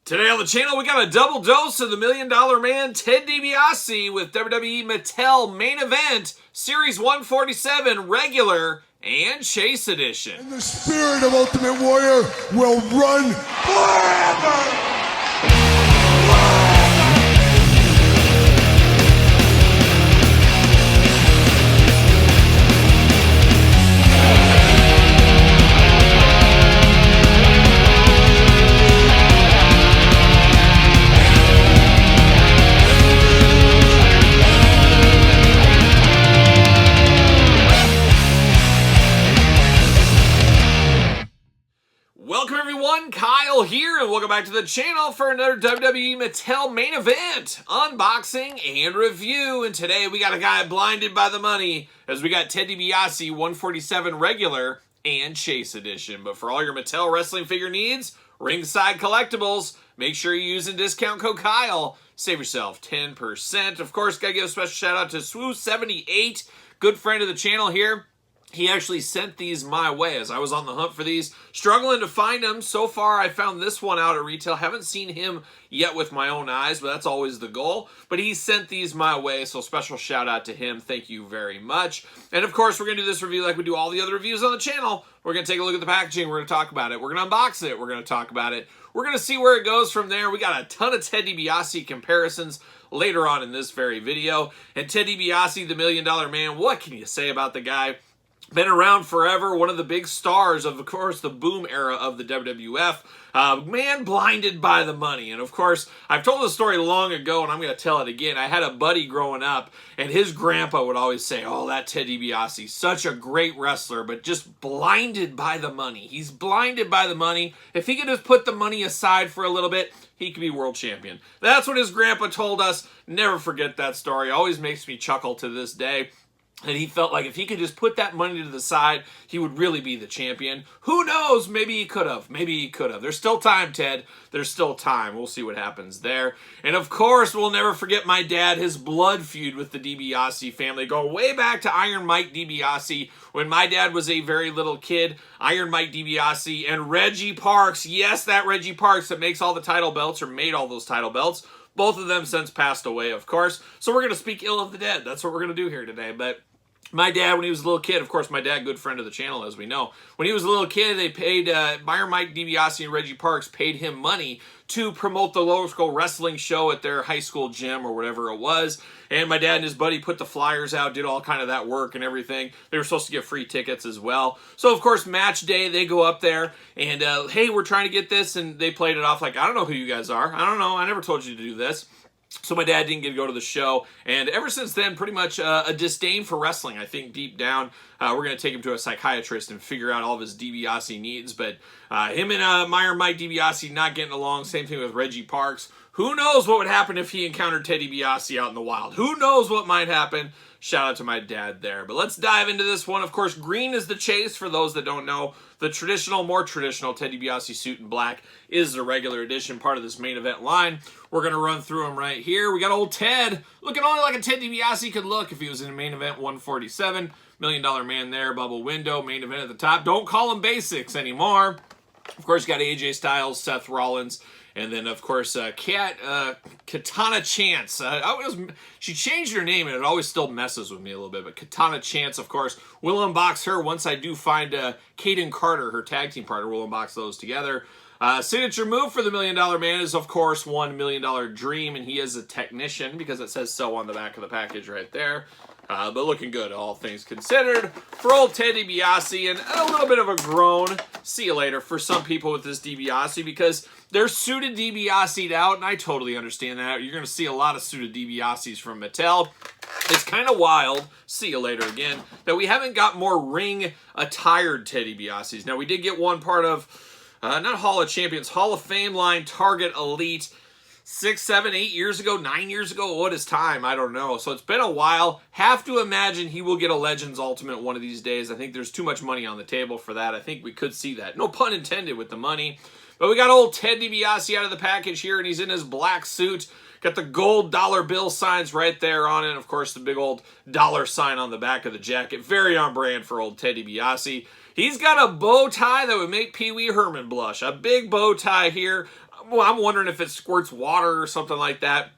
Today on the channel, we got a double dose of the $1 Million Man, Ted DiBiase, with WWE Mattel Main Event, Series 147 Regular and Chase Edition. And the spirit of Ultimate Warrior will run forever! Welcome everyone, Kyle here, and welcome back to the channel for another WWE Mattel Main Event unboxing and review. And today we got a guy blinded by the money, as we got Ted DiBiase 147 Regular and Chase Edition. But for all your Mattel wrestling figure needs, Ringside Collectibles, make sure you're using discount code Kyle. Save yourself 10%. Of course, gotta give a special shout out to Swoo78, good friend of the channel here. He actually sent these my way as I was on the hunt for these, struggling to find them. So far, I found this one out at retail. Haven't seen him yet with my own eyes, but that's always the goal. But he sent these my way, so special shout out to him. Thank you very much. And of course, we're going to do this review like we do all the other reviews on the channel. We're going to take a look at the packaging. We're going to talk about it. We're going to unbox it. We're going to talk about it. We're going to see where it goes from there. We got a ton of Ted DiBiase comparisons later on in this very video. And Ted DiBiase, the $1 Million Man, what can you say about the guy? Been around forever, one of the big stars of course, the boom era of the WWF. Man blinded by the money. And of course, I've told the story long ago, and I'm going to tell it again. I had a buddy growing up, and his grandpa would always say, oh, that Ted DiBiase, such a great wrestler, but just blinded by the money. He's blinded by the money. If he could just put the money aside for a little bit, he could be world champion. That's what his grandpa told us. Never forget that story. Always makes me chuckle to this day. And he felt like if he could just put that money to the side, he would really be the champion. Who knows? Maybe he could have. Maybe he could have. There's still time, Ted. There's still time. We'll see what happens there. And of course, we'll never forget my dad, his blood feud with the DiBiase family. Going way back to Iron Mike DiBiase. When my dad was a very little kid, Iron Mike DiBiase and Reggie Parks. Yes, that Reggie Parks that makes all the title belts, or made all those title belts. Both of them since passed away, of course. So we're going to speak ill of the dead. That's what we're going to do here today. But my dad, when he was a little kid, of course, my dad, good friend of the channel, as we know. When he was a little kid, they paid, Iron Mike DiBiase and Reggie Parks paid him money to promote the local wrestling show at their high school gym or whatever it was. And my dad and his buddy put the flyers out, did all kind of that work and everything. They were supposed to get free tickets as well. So, of course, match day, they go up there and, hey, we're trying to get this. And they played it off like, I don't know who you guys are. I don't know. I never told you to do this. So my dad didn't get to go to the show, and ever since then, pretty much a disdain for wrestling. I think deep down, we're going to take him to a psychiatrist and figure out all of his DiBiase needs. But him and Iron Mike DiBiase not getting along. Same thing with Reggie Parks. Who knows what would happen if he encountered Ted DiBiase out in the wild? Who knows what might happen? Shout out to my dad there. But let's dive into this one. Of course, green is the chase for those that don't know. The traditional, more traditional Ted DiBiase suit in black is the regular edition, part of this main event line. We're going to run through them right here. We got old Ted, looking only like a Ted DiBiase could look if he was in main event 147. $1 Million Man there, bubble window, main event at the top. Don't call him basics anymore. Of course, you got AJ Styles, Seth Rollins, and then, of course, Katana Chance. She changed her name, and it always still messes with me a little bit. But Katana Chance, of course, we'll unbox her once I do find Kaden Carter, her tag team partner. We'll unbox those together. Signature move for the $1 Million Man is, of course, $1 Million Dream, and he is a technician because it says so on the back of the package right there. But looking good, all things considered, for old Ted DiBiase, and a little bit of a groan, see you later, for some people with this DiBiase, because they're suited DiBiase'd out, and I totally understand that. You're going to see a lot of suited DiBiases from Mattel. It's kind of wild, see you later again, that we haven't got more ring-attired Ted DiBiases. Now, we did get one part of, not Hall of Champions, Hall of Fame line, Target Elite, 6, 7, 8 years ago, 9 years ago, what is time? I don't know. So it's been a while. Have to imagine he will get a Legends Ultimate one of these days. I think there's too much money on the table for that. I think we could see that. No pun intended with the money. But we got old Ted DiBiase out of the package here, and he's in his black suit. Got the gold dollar bill signs right there on it. Of course, the big old dollar sign on the back of the jacket. Very on brand for old Ted DiBiase. He's got a bow tie that would make Pee Wee Herman blush. A big bow tie here. I'm wondering if it squirts water or something like that.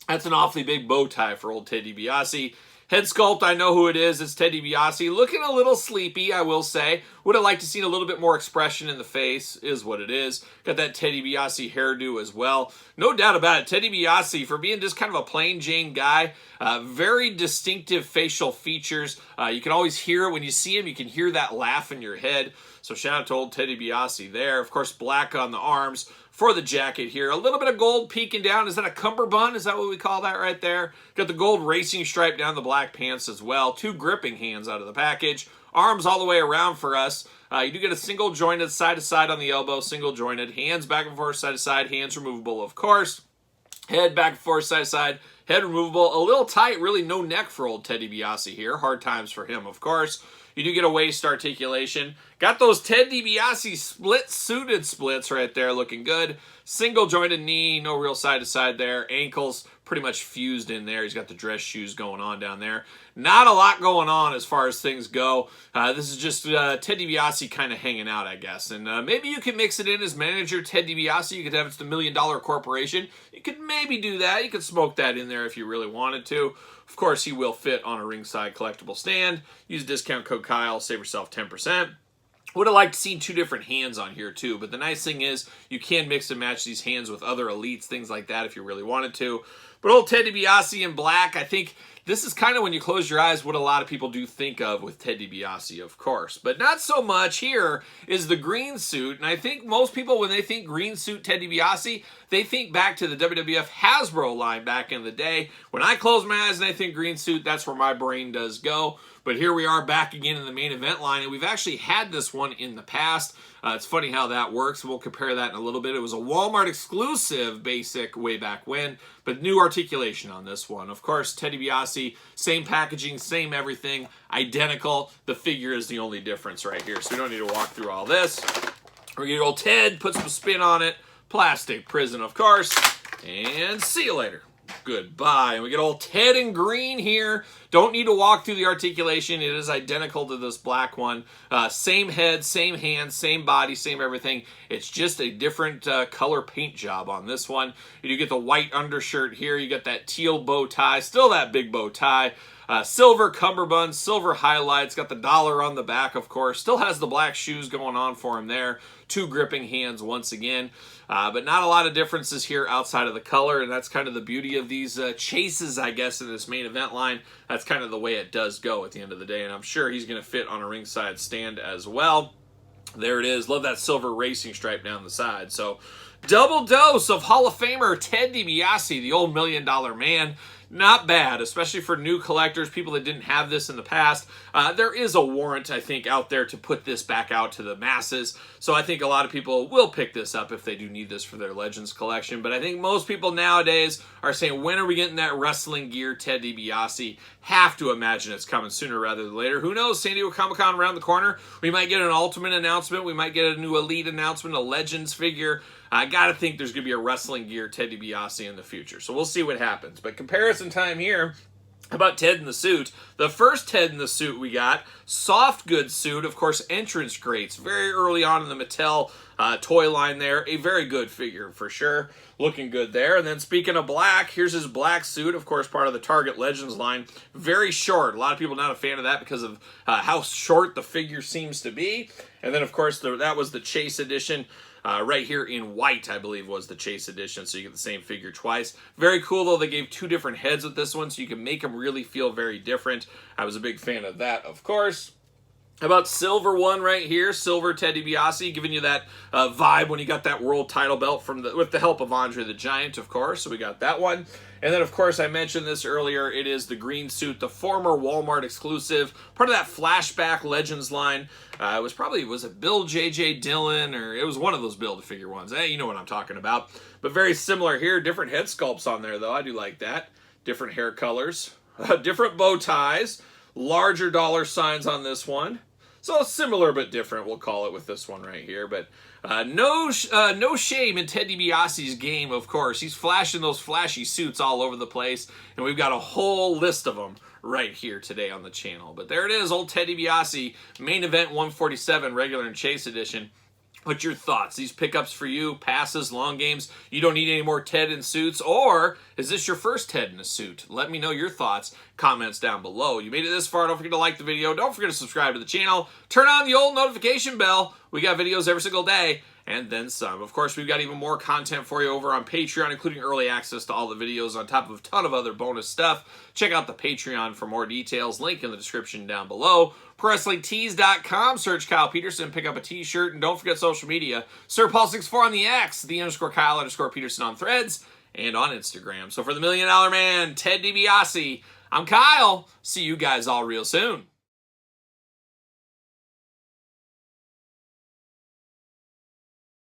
That's an awfully big bow tie for old Ted DiBiase. Head sculpt, I know who it is. It's Ted DiBiase. Looking a little sleepy, I will say. Would have liked to seen a little bit more expression in the face, is what it is. Got that Ted DiBiase hairdo as well. No doubt about it. Ted DiBiase, for being just kind of a plain Jane guy, very distinctive facial features. You can always hear it when you see him. You can hear that laugh in your head. So shout out to old Ted DiBiase there. Of course, black on the arms for the jacket here. A little bit of gold peeking down. Is that a cummerbund? Is that what we call that right there? Got the gold racing stripe down the black pants as well. 2 gripping hands out of the package. Arms all the way around for us. You do get a single jointed side to side on the elbow, single jointed. Hands back and forth, side to side. Hands removable, of course. Head back and forth, side to side. Head removable. A little tight, really no neck for old Ted DiBiase here. Hard times for him, of course. You do get a waist articulation. Got those Ted DiBiase suited splits right there, looking good. Single jointed knee, no real side to side there. Ankles pretty much fused in there. He's got the dress shoes going on down there. Not a lot going on as far as things go. This is just Ted DiBiase kind of hanging out, I guess. And maybe you can mix it in as manager Ted DiBiase. You could have it's the $1 million corporation. You could maybe do that. You could smoke that in there if you really wanted to. Of course, he will fit on a ringside collectible stand. Use discount code Kyle, save yourself 10%. Would have liked to see 2 different hands on here too, but the nice thing is you can mix and match these hands with other elites, things like that if you really wanted to. But old Ted DiBiase in black, I think this is kind of when you close your eyes what a lot of people do think of with Ted DiBiase, of course. But not so much here is the green suit. And I think most people, when they think green suit Ted DiBiase, they think back to the WWF Hasbro line back in the day. When I close my eyes and I think green suit, that's where my brain does go. But here we are back again in the main event line, and we've actually had this one in the past. It's funny how that works. We'll compare that in a little bit. It was a Walmart exclusive basic way back when, but new articulation on this one. Of course, Ted DiBiase, same packaging, same everything, identical. The figure is the only difference right here, so we don't need to walk through all this. We're going to get old Ted, put some spin on it, plastic prison, of course, and see you later. Goodbye. And we get old Ted in green here. Don't need to walk through the articulation. It is identical to this black one. Same head, same hands, same body, same everything. It's just a different color paint job on this one. You do get the white undershirt here. You got that teal bow tie. Still that big bow tie. Silver cummerbund, silver highlights. Got the dollar on the back, of course. Still has the black shoes going on for him there. 2 gripping hands once again. But not a lot of differences here outside of the color, and that's kind of the beauty of these chases, I guess, in this main event line. That's kind of the way it does go at the end of the day, and I'm sure he's going to fit on a ringside stand as well. There it is. Love that silver racing stripe down the side. So, double dose of Hall of Famer Ted DiBiase, the old $1 million man. Not bad, especially for new collectors, people that didn't have this in the past. There is a warrant, I think, out there to put this back out to the masses. So I think a lot of people will pick this up if they do need this for their Legends collection. But I think most people nowadays are saying, when are we getting that wrestling gear Ted DiBiase? Have to imagine it's coming sooner rather than later. Who knows? San Diego Comic-Con around the corner. We might get an Ultimate announcement. We might get a new Elite announcement, a Legends figure. I gotta think there's gonna be a wrestling gear Ted DiBiase in the future. So we'll see what happens. But comparison time here. How about Ted in the suit? The first Ted in the suit we got, soft goods suit, of course, entrance grates. Very early on in the Mattel toy line there. A very good figure for sure. Looking good there. And then speaking of black, here's his black suit, of course, part of the Target Legends line. Very short. A lot of people not a fan of that because of how short the figure seems to be. And then, of course, that was the Chase edition. Right here in white, I believe, was the Chase edition, so you get the same figure twice. Very cool, though. They gave 2 different heads with this one, so you can make them really feel very different. I was a big fan of that, of course. How about silver one right here? Silver Ted DiBiase, giving you that vibe when you got that world title belt with the help of Andre the Giant, of course. So we got that one. And then, of course, I mentioned this earlier. It is the green suit, the former Walmart exclusive, part of that Flashback Legends line. Was it Bill J.J. Dillon, or it was one of those Build-A-Figure ones. You know what I'm talking about. But very similar here. Different head sculpts on there, though. I do like that. Different hair colors. Different bow ties. Larger dollar signs on this one. So similar but different, we'll call it, with this one right here. But no shame in Ted DiBiase's game, of course. He's flashing those flashy suits all over the place, and we've got a whole list of them right here today on the channel. But there it is, old Ted DiBiase, main event 147, regular and Chase edition. But your thoughts, these pickups for you, passes, long games, you don't need any more Ted in suits, or is this your first Ted in a suit? Let me know your thoughts, comments down below. You made it this far, don't forget to like the video, don't forget to subscribe to the channel, turn on the old notification bell. We got videos every single day, and then some. Of course, we've got even more content for you over on Patreon, including early access to all the videos on top of a ton of other bonus stuff. Check out the Patreon for more details, link in the description down below. ProWrestlingTees.com, search Kyle Peterson, pick up a t-shirt, and don't forget social media. SirPaul64 on the X, _Kyle_Peterson on Threads, and on Instagram. So for the $1 Million Man, Ted DiBiase, I'm Kyle. See you guys all real soon.